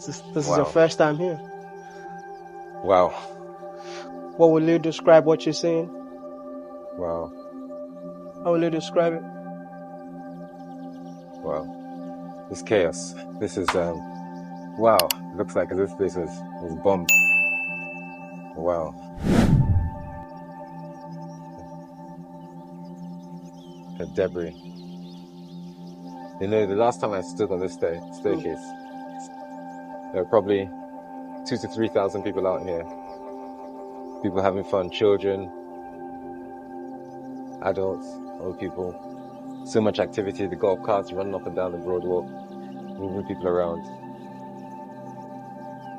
This is your first time here. Wow. What will you describe what you're seeing? Wow. How will you describe it? Wow. It's chaos. This is, wow. It looks like this place was bombed. Wow. The debris. You know, the last time I stood on this staircase, there were probably 2,000 to 3,000 people out here. People having fun, children, adults, old people. So much activity, the golf carts running up and down the boardwalk, moving people around.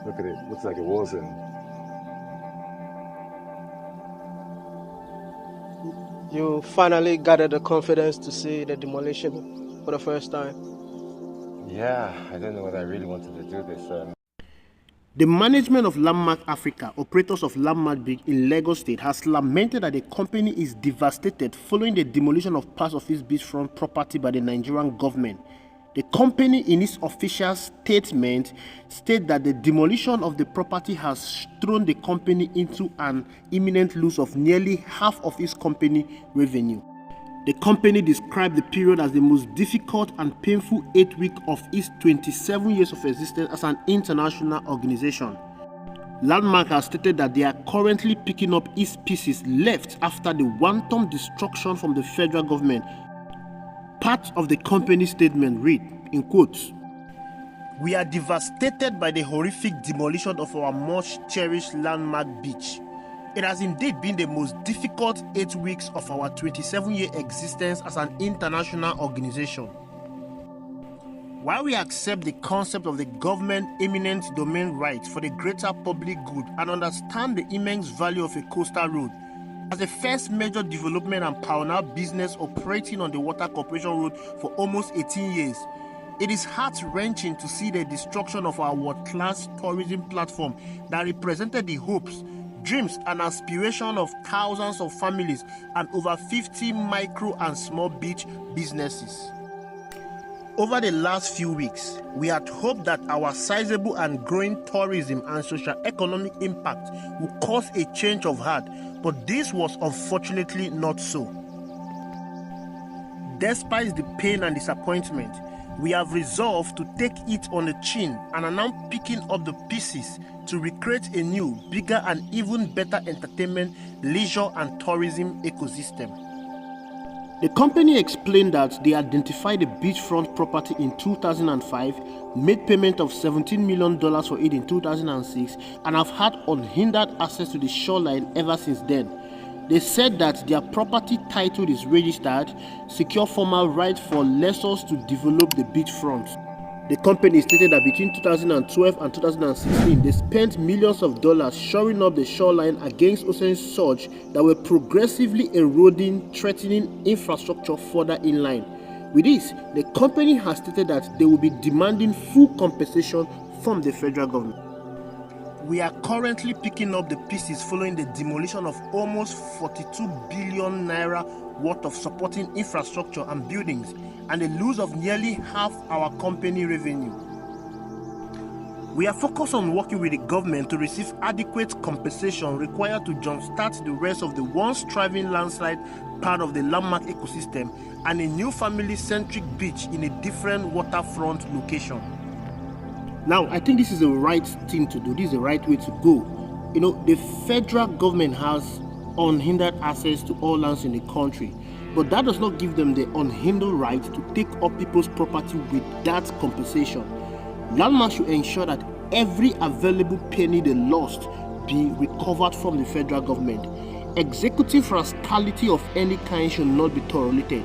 Look at it, looks like a war zone. You finally gathered the confidence to see the demolition for the first time. Yeah, I don't know whether I really wanted to do this. The management of LandMark Africa, operators of LandMark Beach in Lagos State, has lamented that the company is devastated following the demolition of parts of its beachfront property by the Nigerian government. The company, in its official statement, stated that the demolition of the property has thrown the company into an imminent loss of nearly half of its company revenue. The company described the period as the most difficult and painful 8 weeks of its 27 years of existence as an international organization. LandMark has stated that they are currently picking up its pieces left after the wanton destruction from the federal government. Part of the company's statement read, in quotes, "We are devastated by the horrific demolition of our much cherished LandMark Beach. It has indeed been the most difficult 8 weeks of our 27-year existence as an international organization. While we accept the concept of the government eminent domain rights for the greater public good and understand the immense value of a coastal road, as the first major development and pioneer business operating on the Water Corporation Road for almost 18 years, it is heart-wrenching to see the destruction of our world-class tourism platform that represented the hopes, dreams and aspirations of thousands of families and over 50 micro and small beach businesses. Over the last few weeks, we had hoped that our sizable and growing tourism and socio-economic impact would cause a change of heart, but this was unfortunately not so. Despite the pain and disappointment, we have resolved to take it on the chin and are now picking up the pieces to recreate a new, bigger and even better entertainment, leisure and tourism ecosystem. The company explained that they identified the beachfront property in 2005, made payment of $17 million for it in 2006, and have had unhindered access to the shoreline ever since then. They said that their property title is registered, secure formal right for lessors to develop the beachfront. The company stated that between 2012 and 2016, they spent millions of dollars shoring up the shoreline against ocean surge that were progressively eroding, threatening infrastructure further inland. With this, the company has stated that they will be demanding full compensation from the federal government. We are currently picking up the pieces following the demolition of almost 42 billion naira worth of supporting infrastructure and buildings and the loss of nearly half our company revenue. We are focused on working with the government to receive adequate compensation required to jumpstart the rest of the once thriving landslide part of the LandMark ecosystem and a new family-centric beach in a different waterfront location. Now, I think this is the right thing to do. This is the right way to go. You know, the federal government has unhindered access to all lands in the country, but that does not give them the unhindered right to take up people's property with that compensation. LandMark should ensure that every available penny they lost be recovered from the federal government. Executive rascality of any kind should not be tolerated.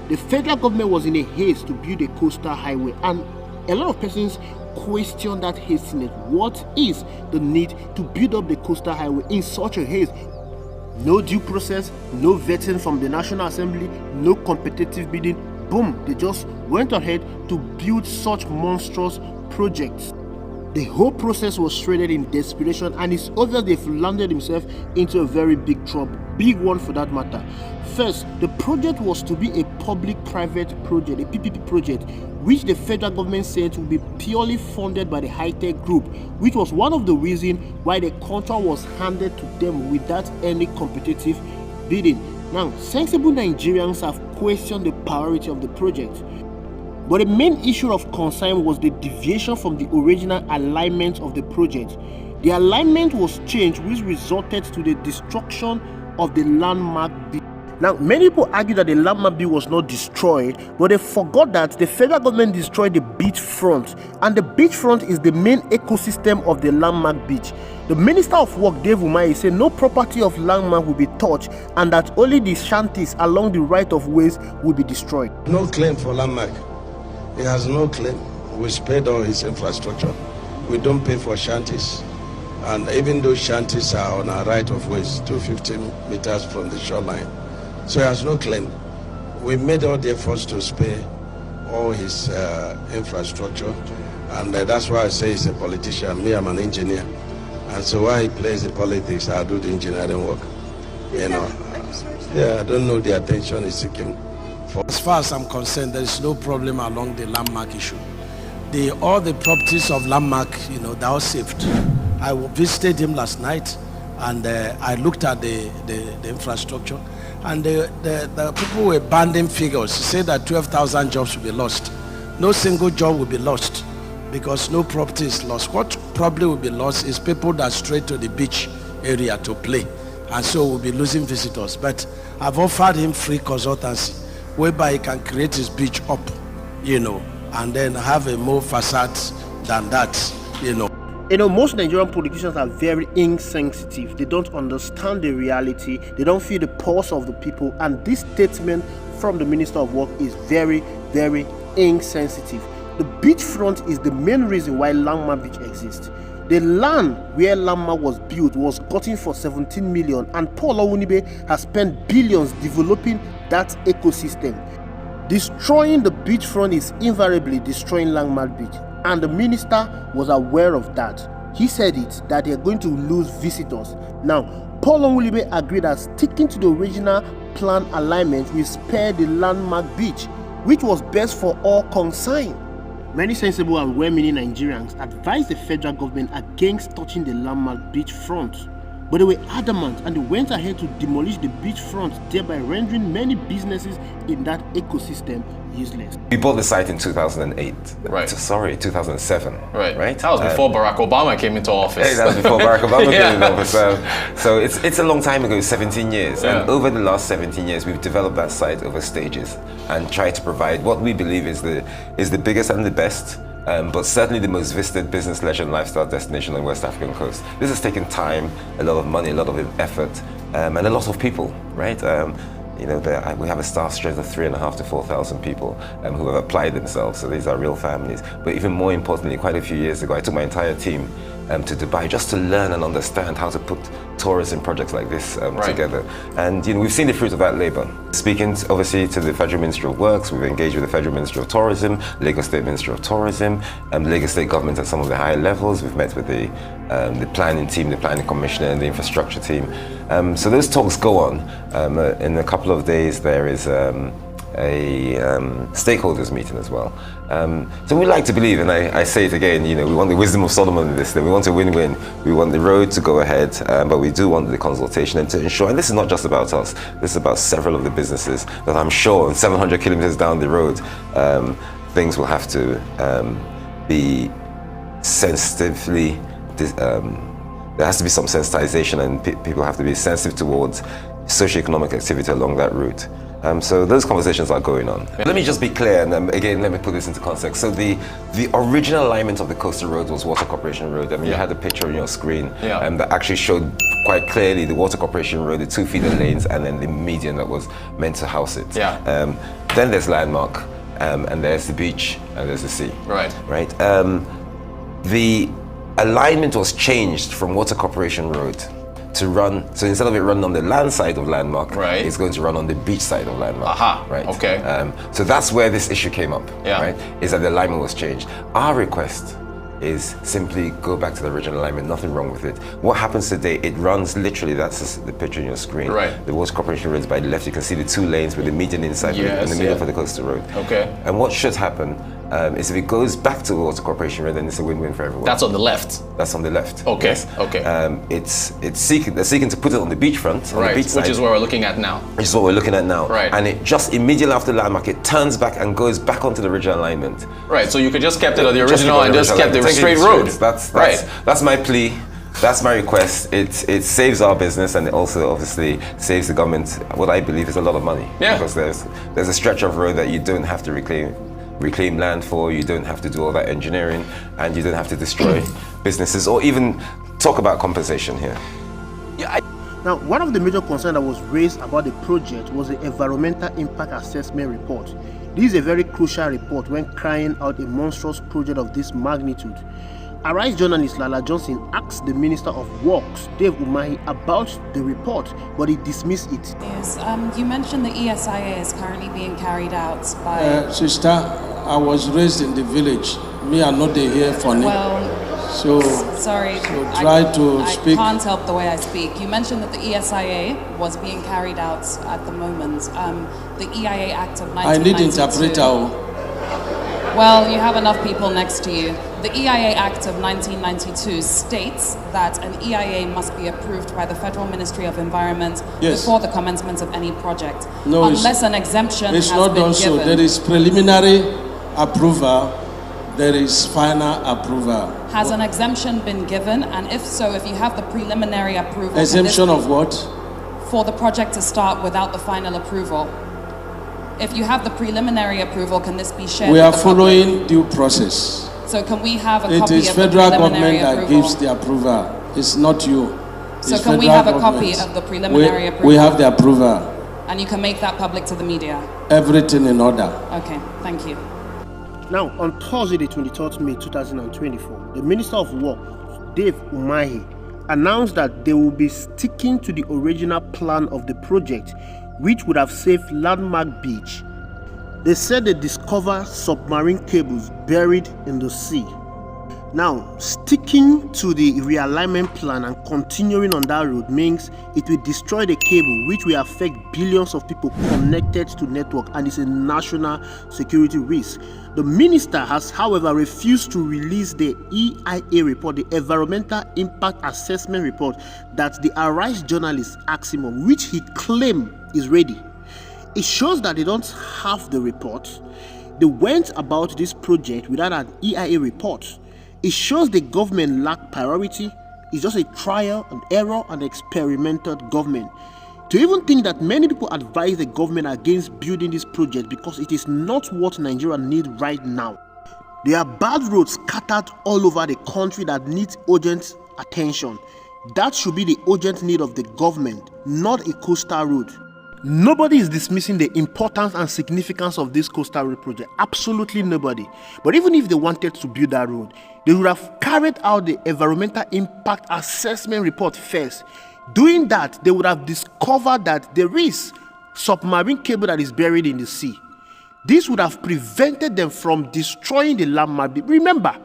The federal government was in a haste to build a coastal highway, and a lot of persons question that hastiness. What is the need to build up the coastal highway in such a haste? No due process, no vetting from the National Assembly, no competitive bidding. Boom, they just went ahead to build such monstrous projects. The whole process was shredded in desperation, and it's obvious they've landed themselves into a very big trouble. big one for that matter. First, the project was to be a public-private project, a PPP project, which the federal government said would be purely funded by the high-tech group, which was one of the reasons why the contract was handed to them without any competitive bidding. Now, sensible Nigerians have questioned the priority of the project, but the main issue of concern was the deviation from the original alignment of the project. The alignment was changed, which resulted to the destruction of the LandMark bill. Now, many people argue that the LandMark bill was not destroyed, but they forgot that the federal government destroyed the beachfront, and the beachfront is the main ecosystem of the LandMark beach. The Minister of Work, Dave Umahi, said no property of LandMark will be touched, and that only the shanties along the right of ways will be destroyed. No claim for LandMark. He has no claim. We spared all his infrastructure. We don't pay for shanties. And even those shanties are on our right of ways, 250 meters from the shoreline. So he has no claim. We made all the efforts to spare all his infrastructure. And that's why I say he's a politician. Me, I'm an engineer. And so while he plays the politics, I do the engineering work. You know, I don't know the attention he's seeking. As far as I'm concerned, there is no problem along the LandMark issue. All the properties of LandMark, they are saved. I visited him last night, and I looked at the infrastructure, and the people were banding figures. He said that 12,000 jobs will be lost. No single job will be lost because no property is lost. What probably will be lost is people that stray to the beach area to play, and so we'll be losing visitors. But I've offered him free consultancy, whereby he can create his beach up, and then have a more facade than that, Most Nigerian politicians are very insensitive. They don't understand the reality. They don't feel the pulse of the people. And this statement from the Minister of Work is very, very insensitive. The beachfront is the main reason why LandMark Beach exists. The land where LandMark was built was gotten for 17 million, and Paul Owunibe has spent billions developing that ecosystem. Destroying the beachfront is invariably destroying LandMark Beach, and the minister was aware of that. He said that they are going to lose visitors. Now, Paul Owunibe agreed that sticking to the original plan alignment will spare the LandMark Beach, which was best for all concerned. Many sensible and well-meaning Nigerians advised the federal government against touching the LandMark beachfront, but they were adamant and they went ahead to demolish the beachfront, thereby rendering many businesses in that ecosystem useless. We bought the site in 2008. Right. 2007. Right. That was before Barack Obama came into office. Hey, that was before Barack Obama came into office. So it's a long time ago, 17 years. Yeah. And over the last 17 years, we've developed that site over stages and tried to provide what we believe is the biggest and the best, but certainly the most visited business, leisure, and lifestyle destination on the West African coast. This has taken time, a lot of money, a lot of effort, and a lot of people, right? We have a staff strength of 3,500 to 4,000 people who have applied themselves. So these are real families. But even more importantly, quite a few years ago, I took my entire team to Dubai just to learn and understand how to put tourism projects like this together. And we've seen the fruit of that labor. Speaking obviously to the Federal Ministry of Works, we've engaged with the Federal Ministry of Tourism, Lagos State Ministry of Tourism, Lagos State government at some of the higher levels. We've met with the planning team, the planning commissioner, and the infrastructure team. So those talks go on. In a couple of days, there is a stakeholders meeting as well. So we like to believe, and I say it again, we want the wisdom of Solomon in this thing. We want a win-win. We want the road to go ahead, but we do want the consultation and to ensure, and this is not just about us, this is about several of the businesses that I'm sure 700 kilometers down the road, things will have to be sensitively, there has to be some sensitization, and people have to be sensitive towards socioeconomic activity along that route. So those conversations are going on. Let me just be clear, and again, let me put this into context. So the original alignment of the coastal road was Water Corporation Road. You had a picture on your screen that actually showed quite clearly the Water Corporation Road, the 2 feeder lanes, and then the median that was meant to house it. Then there's LandMark, and there's the beach, and there's the sea. Right. The alignment was changed from Water Corporation Road to run, so instead of it running on the land side of LandMark, it's going to run on the beach side of LandMark. So that's where this issue came up, is that the alignment was changed. Our request is simply go back to the original alignment, nothing wrong with it. What happens today, it runs literally, that's the picture on your screen. Right. The Works Corporation roads by the left, you can see the 2 lanes with the median inside in the middle for the coastal road. Okay. And what should happen is if it goes back to the Works Corporation road, then it's a win-win for everyone. That's on the left. That's on the left. Okay. Yes. Okay. They're seeking to put it on the beachfront, on the beach side. Which is what we're looking at now. Which is what we're looking at now. Right. And it just immediately after LandMark, it turns back and goes back onto the original alignment. Right. So you could just kept it on the original and just kept the straight road. That's my plea. That's my request. It saves our business, and it also obviously saves the government what I believe is a lot of money. Yeah. Because there's a stretch of road that you don't have to reclaim land for, you don't have to do all that engineering, and you don't have to destroy businesses or even talk about compensation here. Now, one of the major concerns that was raised about the project was the Environmental Impact Assessment Report. This is a very crucial report when carrying out a monstrous project of this magnitude. Arise journalist Lala Johnson asked the Minister of Works, Dave Umahi, about the report, but he dismissed it. Yes, you mentioned the ESIA is currently being carried out by... Sister, I was raised in the village. Me, I'm not here for me. So sorry, try to speak. I can't help the way I speak. You mentioned that the ESIA was being carried out at the moment. The EIA Act of 1992. I need interpreter. Well, you have enough people next to you. The EIA Act of 1992 states that an EIA must be approved by the Federal Ministry of Environment before the commencement of any project. No, unless an exemption has been given. It's not done so. There is preliminary approval. There is final approval. Has an exemption been given? And if so, if you have the preliminary approval... Exemption of what? For the project to start without the final approval. If you have the preliminary approval, can this be shared? We are following due process. So can we have a copy of the preliminary approval? It is federal government that gives the approval. It's not you. So can we have a copy of the preliminary approval? We have the approval. And you can make that public to the media? Everything in order. Okay, thank you. Now, on Thursday, the 23rd May 2024, the Minister of Work, Dave Umahi, announced that they will be sticking to the original plan of the project, which would have saved LandMark Beach. They said they discovered submarine cables buried in the sea. Now, sticking to the realignment plan and continuing on that road means it will destroy the cable, which will affect billions of people connected to network, and is a national security risk. The minister has, however, refused to release the EIA report, the Environmental Impact Assessment report that the Arise journalist asked him on, which he claimed is ready. It shows that they don't have the report. They went about this project without an EIA report. It shows the government lacked priority. It's just a trial and error and experimental government. To even think that many people advise the government against building this project because it is not what Nigeria needs right now. There are bad roads scattered all over the country that need urgent attention. That should be the urgent need of the government, not a coastal road. Nobody is dismissing the importance and significance of this coastal road project. Absolutely nobody. But even if they wanted to build that road, they would have carried out the Environmental Impact Assessment report first. Doing that, they would have discovered that there is submarine cable that is buried in the sea. This would have prevented them from destroying the LandMark. Remember,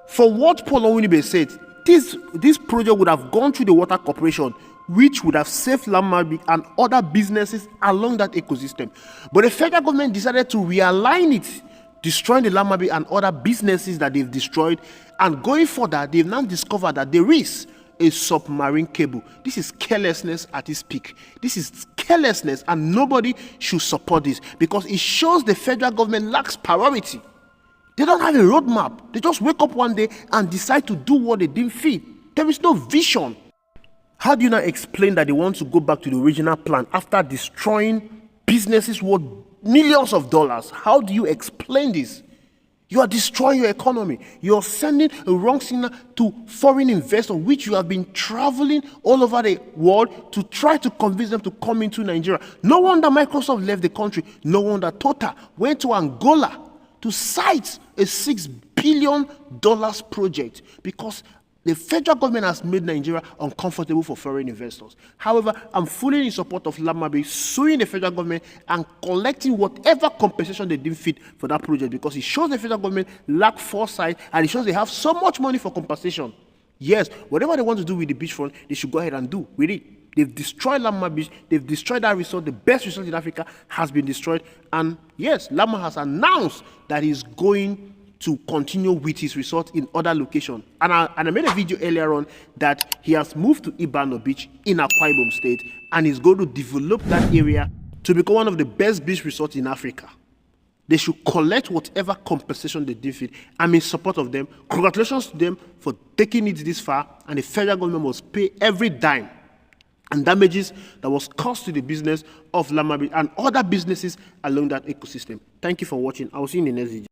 for what Paul Owunibe said, this project would have gone through the Water Corporation, which would have saved LandMark and other businesses along that ecosystem. But the federal government decided to realign it, destroying the LandMark and other businesses that they've destroyed. And going further, they've now discovered that there is a submarine cable. This is carelessness at its peak. This is carelessness, and nobody should support this because it shows the federal government lacks priority. They don't have a roadmap. They just wake up one day and decide to do what they didn't feel. There is no vision. How do you now explain that they want to go back to the original plan after destroying businesses worth millions of dollars? How do you explain this? You are destroying your economy. You are sending a wrong signal to foreign investors, which you have been traveling all over the world to try to convince them to come into Nigeria. No wonder Microsoft left the country. No wonder Total went to Angola to cite a $6 billion project, because The federal government has made Nigeria uncomfortable for foreign investors. However, I'm fully in support of LandMark suing the federal government and collecting whatever compensation they deem fit for that project, because it shows the federal government lack foresight and it shows they have so much money for compensation. Yes, whatever they want to do with the beachfront, they should go ahead and do with it. They've destroyed LandMark Beach. They've destroyed that resort. The best resort in Africa has been destroyed. And yes, LandMark has announced that he's going to continue with his resort in other locations. And I made a video earlier on that he has moved to Ibano Beach in Akwa Ibom State, and he's going to develop that area to become one of the best beach resorts in Africa. They should collect whatever compensation they deem fit. I'm in support of them. Congratulations to them for taking it this far, and the federal government must pay every dime and damages that was caused to the business of LandMark and other businesses along that ecosystem. Thank you for watching. I will see you in the next video.